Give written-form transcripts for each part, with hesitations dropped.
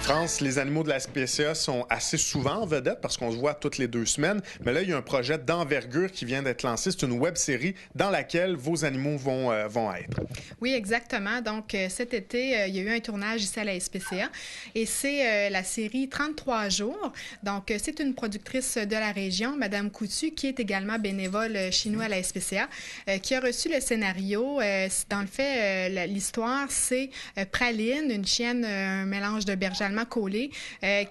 France, les animaux de la SPCA sont assez souvent en vedette parce qu'on se voit toutes les 2 semaines. Mais là, il y a un projet d'envergure qui vient d'être lancé. C'est une web-série dans laquelle vos animaux vont être. Oui, exactement. Donc, cet été, il y a eu un tournage ici à la SPCA et c'est la série 33 jours. Donc, c'est une productrice de la région, Madame Coutu, qui est également bénévole chez nous à la SPCA, qui a reçu le scénario. Dans le fait, l'histoire, c'est Praline, une chienne, un mélange de berger allemand collé,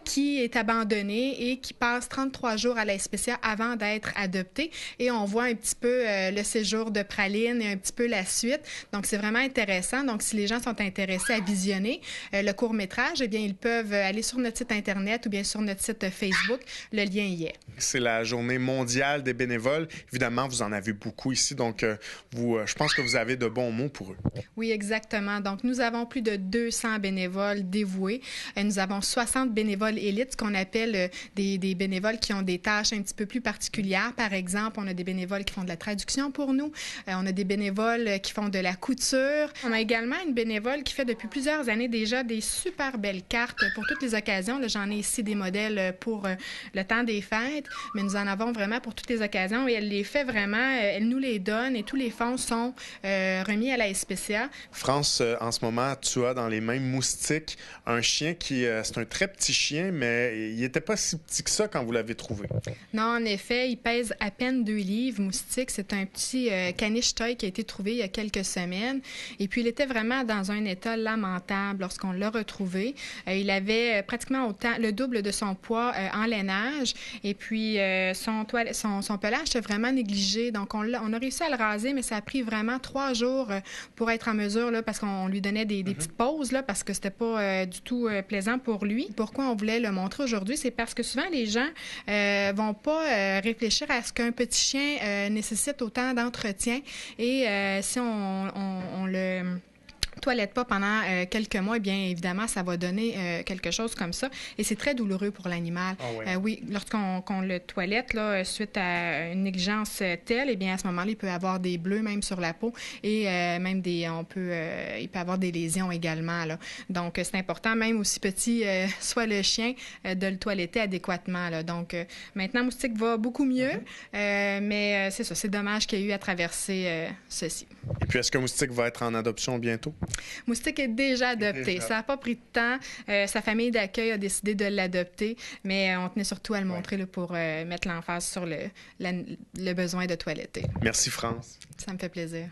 qui est abandonnée et qui passe 33 jours à la SPCA avant d'être adoptée. Et on voit un petit peu le séjour de Praline et un petit peu la suite. Donc, c'est vraiment intéressant. Donc, si les gens sont intéressés à visionner le court-métrage, eh bien, ils peuvent aller sur notre site Internet ou bien sur notre site Facebook. Le lien y est. C'est la journée mondiale des bénévoles. Évidemment, vous en avez beaucoup ici, donc je pense que vous avez de bons mots pour eux. Oui, exactement. Donc, nous avons plus de 200 bénévoles dévoués. Nous avons 60 bénévoles élites, ce qu'on appelle des bénévoles qui ont des tâches un petit peu plus particulières. Par exemple, on a des bénévoles qui font de la traduction pour nous. On a des bénévoles qui font de la couture. On a également une bénévole qui fait depuis plusieurs années déjà des super belles cartes pour toutes les occasions. Là, j'en ai ici des modèles pour le temps des fêtes, mais nous en avons vraiment pour toutes les occasions et elle les fait vraiment, elle nous les donne et tous les fonds sont remis à la SPCA. France, en ce moment, tu as dans les mains Moustique, un chien qui, c'est un très petit chien, mais il n'était pas si petit que ça quand vous l'avez trouvé. Non, en effet, il pèse à peine 2 livres. Moustique, c'est un petit caniche toy qui a été trouvé il y a quelques semaines. Et puis, il était vraiment dans un état lamentable lorsqu'on l'a retrouvé. Il avait pratiquement le double de son poids en lainage. Et puis, son pelage était vraiment négligé. Donc, on a réussi à le raser, mais ça a pris vraiment 3 jours pour être en mesure, là, parce qu'on lui donnait des petites pauses, là, parce que c'était pas du tout plaisant pour lui. Pourquoi on voulait le montrer aujourd'hui? C'est parce que souvent, les gens vont pas réfléchir à ce qu'un petit chien nécessite autant d'entretien. Et si on le toilette pas pendant quelques mois, eh bien évidemment, ça va donner quelque chose comme ça. Et c'est très douloureux pour l'animal. Oh oui. Oui, lorsqu'on le toilette, là, suite à une négligence telle, eh bien à ce moment-là, il peut avoir des bleus même sur la peau et même il peut avoir des lésions également, là. Donc, c'est important, même aussi petit soit le chien, de le toiletter adéquatement, là. Donc, maintenant, Moustique va beaucoup mieux, mais c'est ça, c'est dommage qu'il y ait eu à traverser ceci. Et puis, est-ce que Moustique va être en adoption bientôt? Moustique est déjà adopté. Ça n'a pas pris de temps. Sa famille d'accueil a décidé de l'adopter, mais on tenait surtout à le montrer là, pour mettre l'emphase sur le besoin de toiletter. Merci, France. Ça me fait plaisir.